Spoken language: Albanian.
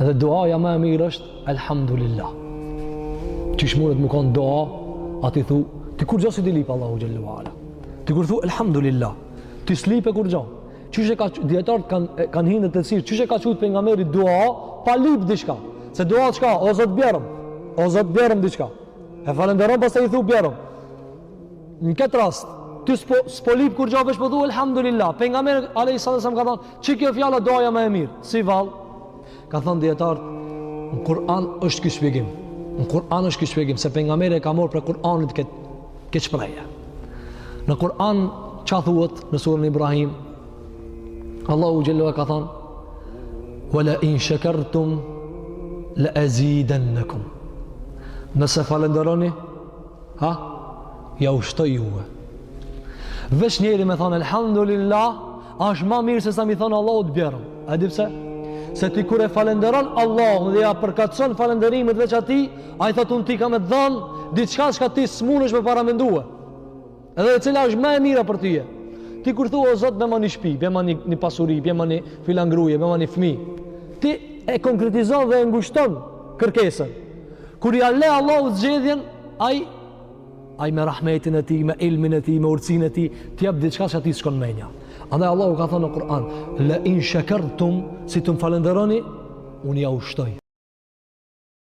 Edhe duaja më e mirë është elhamdulillah. Çish mundet më kon dua, aty thu, ti kur gjosi ti lip Allahu xhallahu ala. Ti kur thu elhamdulillah, ti slipe kur gjo. Çish e ka dietarët kanë hinë të cilë, çish e ka thut pejgamberi dua pa lip diçka. Se dua çka? O Zot bjerëm. O Zot bjerëm diçka. E falenderon pastaj i thu bjerëm. Në këtë rast, ti s'po lip kur gjo veç po thu elhamdulillah. Pejgamberi alayhis salam ka thënë, "Çi kjo fjala doja më e mirë?" Si vallë? Ka thënë dietarët, në Kur'an është ky shpjegim. Në Kur'an është ky shpjegim se pejgamberi ka marrë për Kur'anit këtë shprehje. Në Kur'an çfarë thuhet në surën Ibrahim? Allahu xhallahu ka thënë: "Wala in shakartum la azidannakum." Nëse falenderoni, ja ushtoj juve. Veç njeri me thonë elhamdulillah, është ma mirë se sa mi thonë Allahu të bjerëm. A di pse? Se ti kur e falenderon Allahu dhe ja përkatson falenderimet veç ati, a i thotë unë ti ka me dhanë diçka që ti s'munësh me paramendue. Edhe e cila është më e mira për tyje. Ti kur thua o Zot me ma një shpi, be ma një pasuri, be ma një filangruje, be ma një fmi, ti e konkretizon dhe e ngushton kërkesën. Kur ja le Allahu zgjedhjen, ai me rahmetin e ti, me ilmin e ti, me urtësinë e ti, ti jep diçka që ati s'kon menja. Andaj Allahu ka thënë në Kur'an, la in shakartum, si të më falenderoni, unë ja ushtoj.